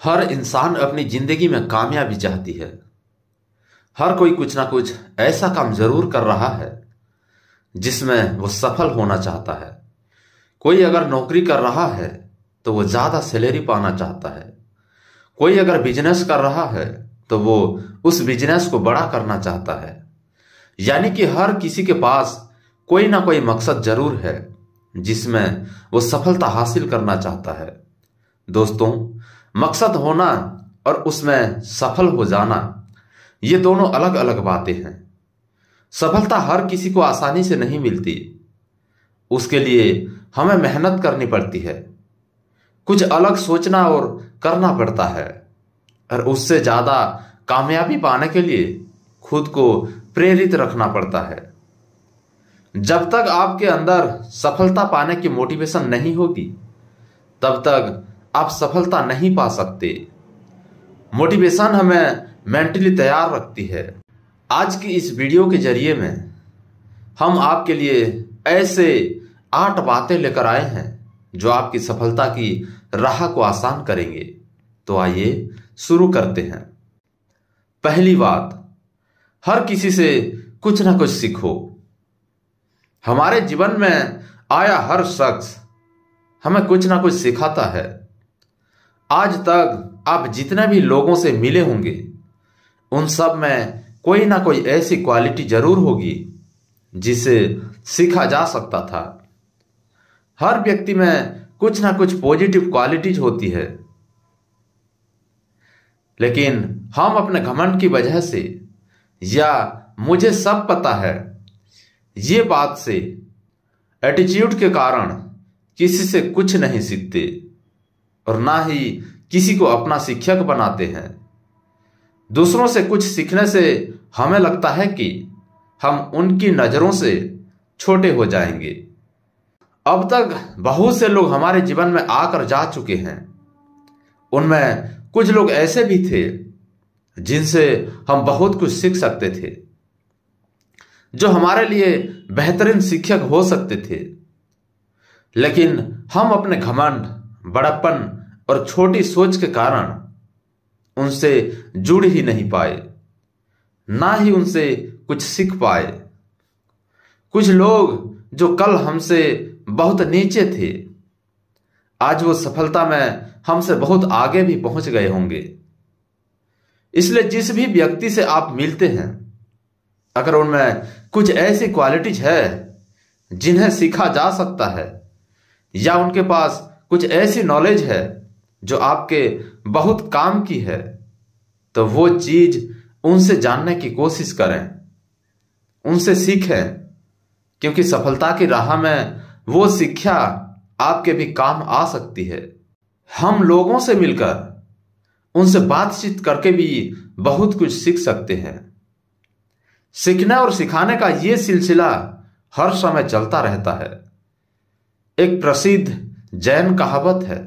हर इंसान अपनी जिंदगी में कामयाबी चाहती है। हर कोई कुछ ना कुछ ऐसा काम जरूर कर रहा है जिसमें वो सफल होना चाहता है। कोई अगर नौकरी कर रहा है तो वो ज्यादा सैलरी पाना चाहता है। कोई अगर बिजनेस कर रहा है तो वो उस बिजनेस को बड़ा करना चाहता है। यानी कि हर किसी के पास कोई ना कोई मकसद जरूर है जिसमें वो सफलता हासिल करना चाहता है। दोस्तों, मकसद होना और उसमें सफल हो जाना, ये दोनों अलग अलग बातें हैं। सफलता हर किसी को आसानी से नहीं मिलती। उसके लिए हमें मेहनत करनी पड़ती है, कुछ अलग सोचना और करना पड़ता है, और उससे ज्यादा कामयाबी पाने के लिए खुद को प्रेरित रखना पड़ता है। जब तक आपके अंदर सफलता पाने की मोटिवेशन नहीं होगी तब तक आप सफलता नहीं पा सकते। मोटिवेशन हमें मेंटली तैयार रखती है। आज की इस वीडियो के जरिए में हम आपके लिए ऐसे 8 बातें लेकर आए हैं जो आपकी सफलता की राह को आसान करेंगे। तो आइए शुरू करते हैं। पहली बात, हर किसी से कुछ ना कुछ सीखो। हमारे जीवन में आया हर शख्स हमें कुछ ना कुछ सिखाता है। आज तक आप जितने भी लोगों से मिले होंगे उन सब में कोई ना कोई ऐसी क्वालिटी जरूर होगी जिसे सीखा जा सकता था। हर व्यक्ति में कुछ ना कुछ पॉजिटिव क्वालिटीज होती है, लेकिन हम अपने घमंड की वजह से या मुझे सब पता है ये बात से एटीट्यूड के कारण किसी से कुछ नहीं सीखते और ना ही किसी को अपना शिक्षक बनाते हैं। दूसरों से कुछ सीखने से हमें लगता है कि हम उनकी नजरों से छोटे हो जाएंगे। अब तक बहुत से लोग हमारे जीवन में आकर जा चुके हैं। उनमें कुछ लोग ऐसे भी थे जिनसे हम बहुत कुछ सीख सकते थे, जो हमारे लिए बेहतरीन शिक्षक हो सकते थे, लेकिन हम अपने घमंड, बड़प्पन और छोटी सोच के कारण उनसे जुड़ ही नहीं पाए, ना ही उनसे कुछ सीख पाए। कुछ लोग जो कल हमसे बहुत नीचे थे, आज वो सफलता में हमसे बहुत आगे भी पहुंच गए होंगे। इसलिए जिस भी व्यक्ति से आप मिलते हैं, अगर उनमें कुछ ऐसी क्वालिटीज है जिन्हें सीखा जा सकता है, या उनके पास कुछ ऐसी नॉलेज है जो आपके बहुत काम की है, तो वो चीज उनसे जानने की कोशिश करें, उनसे सीखें, क्योंकि सफलता की राह में वो शिक्षा आपके भी काम आ सकती है। हम लोगों से मिलकर, उनसे बातचीत करके भी बहुत कुछ सीख सकते हैं। सीखने और सिखाने का ये सिलसिला हर समय चलता रहता है। एक प्रसिद्ध जैन कहावत है,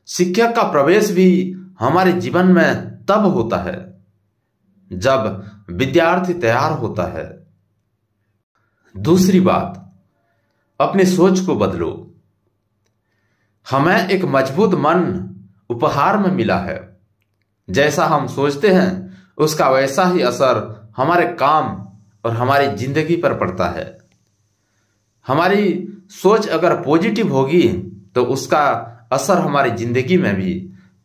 शिक्षक का प्रवेश भी हमारे जीवन में तब होता है जब विद्यार्थी तैयार होता है। दूसरी बात, अपनी सोच को बदलो। हमें एक मजबूत मन उपहार में मिला है। जैसा हम सोचते हैं उसका वैसा ही असर हमारे काम और हमारी जिंदगी पर पड़ता है। हमारी सोच अगर पॉजिटिव होगी तो उसका असर हमारी जिंदगी में भी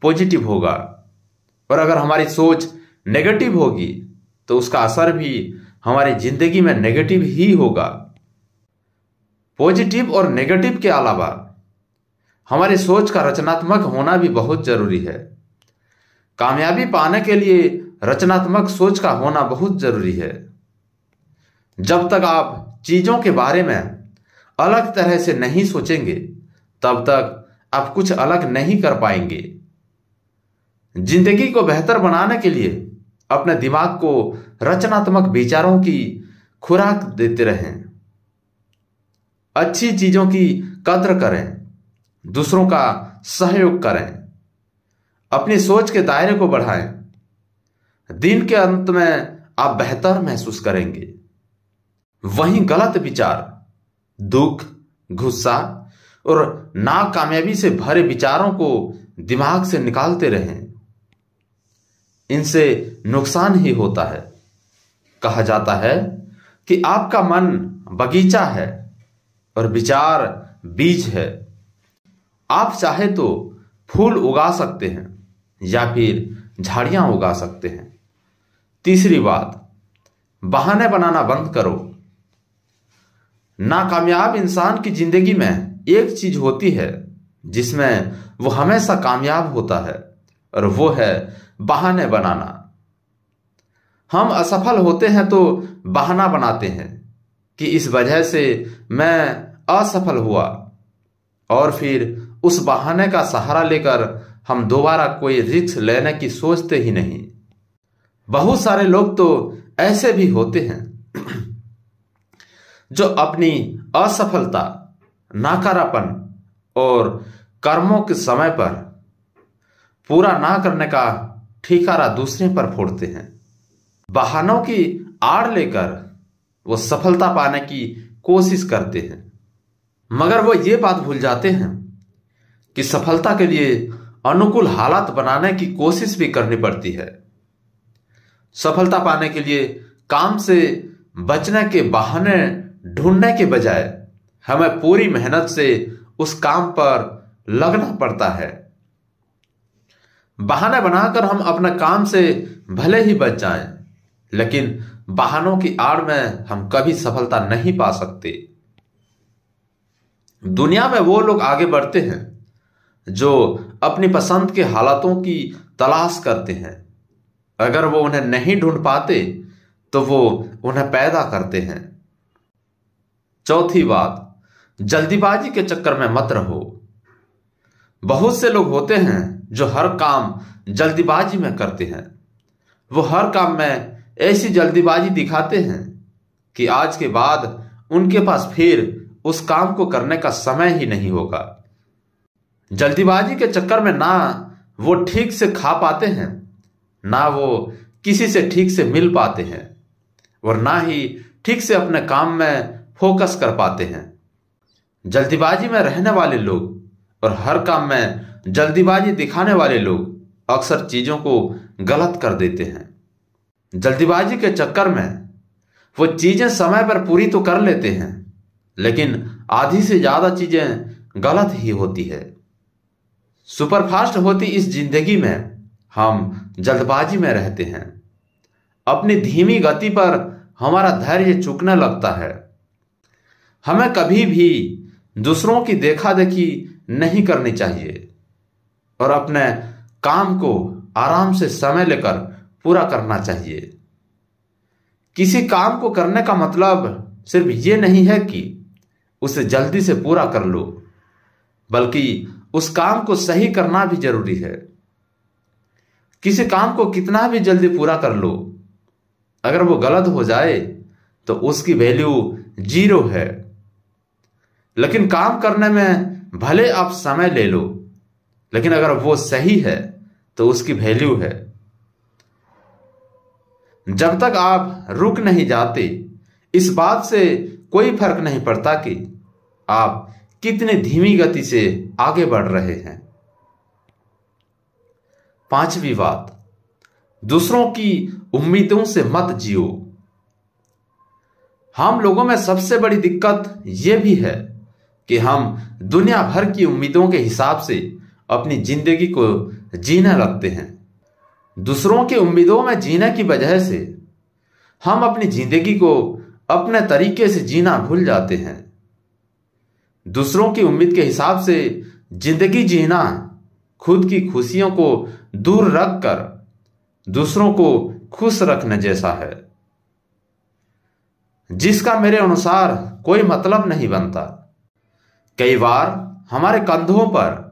पॉजिटिव होगा, और अगर हमारी सोच नेगेटिव होगी तो उसका असर भी हमारी जिंदगी में नेगेटिव ही होगा। पॉजिटिव और नेगेटिव के अलावा हमारी सोच का रचनात्मक होना भी बहुत जरूरी है। कामयाबी पाने के लिए रचनात्मक सोच का होना बहुत जरूरी है। जब तक आप चीजों के बारे में अलग तरह से नहीं सोचेंगे तब तक आप कुछ अलग नहीं कर पाएंगे। जिंदगी को बेहतर बनाने के लिए अपने दिमाग को रचनात्मक विचारों की खुराक देते रहें। अच्छी चीजों की कद्र करें, दूसरों का सहयोग करें, अपनी सोच के दायरे को बढ़ाएं। दिन के अंत में आप बेहतर महसूस करेंगे। वहीं गलत विचार, दुख, गुस्सा और नाकामयाबी से भरे विचारों को दिमाग से निकालते रहें, इनसे नुकसान ही होता है। कहा जाता है कि आपका मन बगीचा है और विचार बीज है। आप चाहे तो फूल उगा सकते हैं या फिर झाड़ियां उगा सकते हैं। तीसरी बात, बहाने बनाना बंद करो। नाकामयाब इंसान की जिंदगी में एक चीज होती है जिसमें वो हमेशा कामयाब होता है, और वो है बहाने बनाना। हम असफल होते हैं तो बहाना बनाते हैं कि इस वजह से मैं असफल हुआ, और फिर उस बहाने का सहारा लेकर हम दोबारा कोई रिस्क लेने की सोचते ही नहीं। बहुत सारे लोग तो ऐसे भी होते हैं जो अपनी असफलता, नाकारापन और कर्मों के समय पर पूरा ना करने का ठिकारा दूसरे पर फोड़ते हैं। बहानों की आड़ लेकर वो सफलता पाने की कोशिश करते हैं, मगर वो ये बात भूल जाते हैं कि सफलता के लिए अनुकूल हालात बनाने की कोशिश भी करनी पड़ती है। सफलता पाने के लिए काम से बचने के बहाने ढूंढने के बजाय हमें पूरी मेहनत से उस काम पर लगना पड़ता है। बहाने बनाकर हम अपने काम से भले ही बच जाएं, लेकिन बहानों की आड़ में हम कभी सफलता नहीं पा सकते। दुनिया में वो लोग आगे बढ़ते हैं जो अपनी पसंद के हालातों की तलाश करते हैं। अगर वो उन्हें नहीं ढूंढ पाते तो वो उन्हें पैदा करते हैं। चौथी बात, जल्दीबाजी के चक्कर में मत रहो। बहुत से लोग होते हैं जो हर काम जल्दीबाजी में करते हैं। वो हर काम में ऐसी जल्दीबाजी दिखाते हैं कि आज के बाद उनके पास फिर उस काम को करने का समय ही नहीं होगा। जल्दीबाजी के चक्कर में ना वो ठीक से खा पाते हैं, ना वो किसी से ठीक से मिल पाते हैं, और ना ही ठीक से अपने काम में फोकस कर पाते हैं। जल्दीबाजी में रहने वाले लोग और हर काम में जल्दीबाजी दिखाने वाले लोग अक्सर चीजों को गलत कर देते हैं। जल्दीबाजी के चक्कर में वो चीजें समय पर पूरी तो कर लेते हैं, लेकिन आधी से ज्यादा चीजें गलत ही होती है। सुपरफास्ट होती इस जिंदगी में हम जल्दबाजी में रहते हैं। अपनी धीमी गति पर हमारा धैर्य चूकने लगता है। हमें कभी भी दूसरों की देखा देखी नहीं करनी चाहिए और अपने काम को आराम से समय लेकर पूरा करना चाहिए। किसी काम को करने का मतलब सिर्फ ये नहीं है कि उसे जल्दी से पूरा कर लो, बल्कि उस काम को सही करना भी जरूरी है। किसी काम को कितना भी जल्दी पूरा कर लो, अगर वो गलत हो जाए तो उसकी वैल्यू 0 है। लेकिन काम करने में भले आप समय ले लो, लेकिन अगर वो सही है तो उसकी वैल्यू है। जब तक आप रुक नहीं जाते, इस बात से कोई फर्क नहीं पड़ता कि आप कितने धीमी गति से आगे बढ़ रहे हैं। पांचवी बात, दूसरों की उम्मीदों से मत जियो। हम लोगों में सबसे बड़ी दिक्कत यह भी है कि हम दुनिया भर की उम्मीदों के हिसाब से अपनी जिंदगी को जीने लगते हैं। दूसरों की उम्मीदों में जीने की वजह से हम अपनी जिंदगी को अपने तरीके से जीना भूल जाते हैं। दूसरों की उम्मीद के हिसाब से जिंदगी जीना खुद की खुशियों को दूर रखकर दूसरों को खुश रखने जैसा है, जिसका मेरे अनुसार कोई मतलब नहीं बनता। कई बार हमारे कंधों पर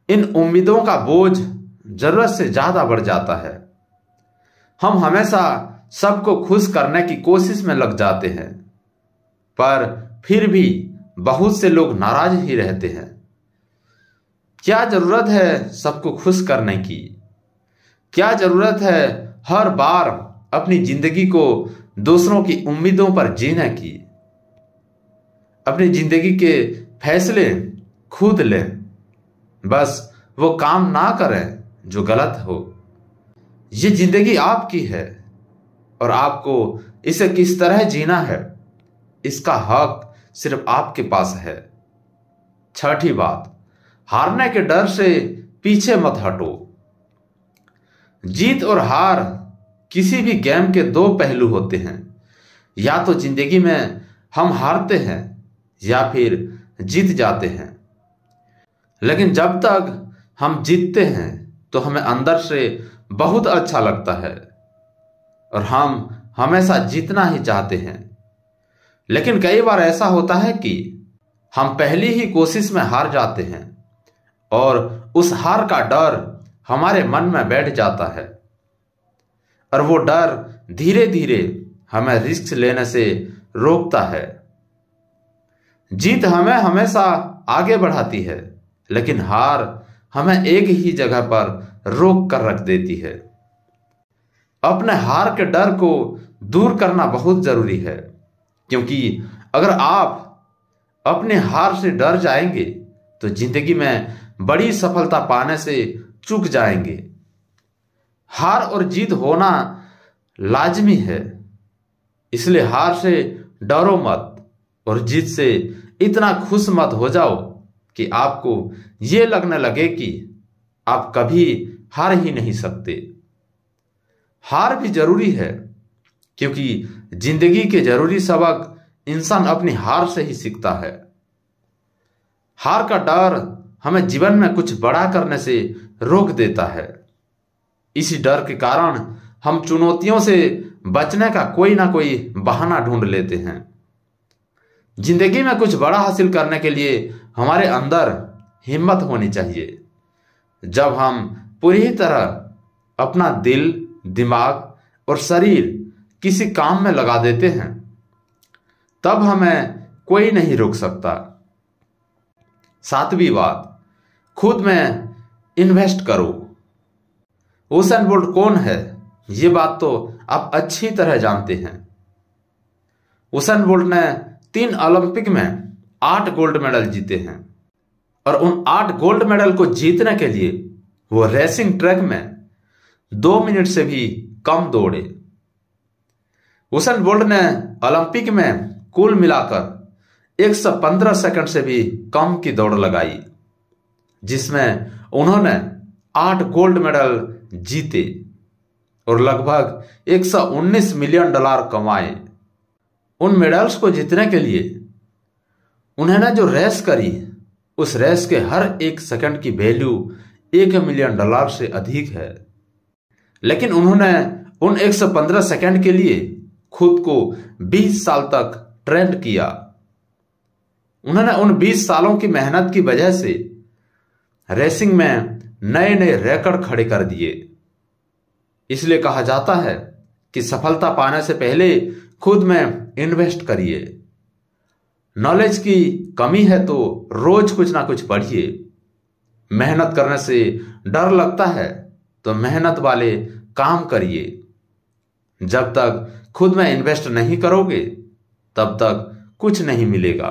इन उम्मीदों का बोझ जरूरत से ज्यादा बढ़ जाता है। हम हमेशा सबको खुश करने की कोशिश में लग जाते हैं, पर फिर भी बहुत से लोग नाराज ही रहते हैं। क्या जरूरत है सबको खुश करने की? क्या जरूरत है हर बार अपनी जिंदगी को दूसरों की उम्मीदों पर जीने की? अपनी जिंदगी के फैसले खुद लें, बस वो काम ना करें जो गलत हो। ये जिंदगी आपकी है और आपको इसे किस तरह जीना है, इसका हक सिर्फ आपके पास है। छठी बात, हारने के डर से पीछे मत हटो। जीत और हार किसी भी गेम के दो पहलू होते हैं। या तो जिंदगी में हम हारते हैं या फिर जीत जाते हैं, लेकिन जब तक हम जीतते हैं तो हमें अंदर से बहुत अच्छा लगता है और हम हमेशा जीतना ही चाहते हैं। लेकिन कई बार ऐसा होता है कि हम पहली ही कोशिश में हार जाते हैं और उस हार का डर हमारे मन में बैठ जाता है और वो डर धीरे धीरे हमें रिस्क लेने से रोकता है। जीत हमें हमेशा आगे बढ़ाती है, लेकिन हार हमें एक ही जगह पर रोक कर रख देती है। अपने हार के डर को दूर करना बहुत जरूरी है, क्योंकि अगर आप अपने हार से डर जाएंगे तो जिंदगी में बड़ी सफलता पाने से चूक जाएंगे। हार और जीत होना लाजमी है, इसलिए हार से डरो मत और जीत से इतना खुश मत हो जाओ कि आपको ये लगने लगे कि आप कभी हार ही नहीं सकते। हार भी जरूरी है, क्योंकि जिंदगी के जरूरी सबक इंसान अपनी हार से ही सीखता है। हार का डर हमें जीवन में कुछ बड़ा करने से रोक देता है। इसी डर के कारण हम चुनौतियों से बचने का कोई ना कोई बहाना ढूंढ लेते हैं। जिंदगी में कुछ बड़ा हासिल करने के लिए हमारे अंदर हिम्मत होनी चाहिए। जब हम पूरी तरह अपना दिल, दिमाग और शरीर किसी काम में लगा देते हैं, तब हमें कोई नहीं रोक सकता। सातवीं बात, खुद में इन्वेस्ट करो। उसेन बोल्ट कौन है, ये बात तो आप अच्छी तरह जानते हैं। उसेन बोल्ट ने 3 ओलंपिक में 8 गोल्ड मेडल जीते हैं और उन 8 गोल्ड मेडल को जीतने के लिए वो रेसिंग ट्रैक में 2 मिनट से भी कम दौड़े। उसेन बोल्ट ने ओलंपिक में कुल मिलाकर 115 सेकंड से भी कम की दौड़ लगाई, जिसमें उन्होंने 8 गोल्ड मेडल जीते और लगभग $119 मिलियन कमाए। उन मेडल्स को जीतने के लिए उन्होंने जो रेस करी, उस रेस के हर एक सेकंड की वैल्यू $1 मिलियन से अधिक है। लेकिन उन्होंने उन 115 सेकंड के लिए खुद को 20 साल तक ट्रेंड किया। उन्होंने उन 20 सालों की मेहनत की वजह से रेसिंग में नए नए रिकॉर्ड खड़े कर दिए। इसलिए कहा जाता है कि सफलता पाने से पहले खुद में इन्वेस्ट करिए। नॉलेज की कमी है तो रोज कुछ ना कुछ पढ़िए। मेहनत करने से डर लगता है तो मेहनत वाले काम करिए। जब तक खुद में इन्वेस्ट नहीं करोगे तब तक कुछ नहीं मिलेगा।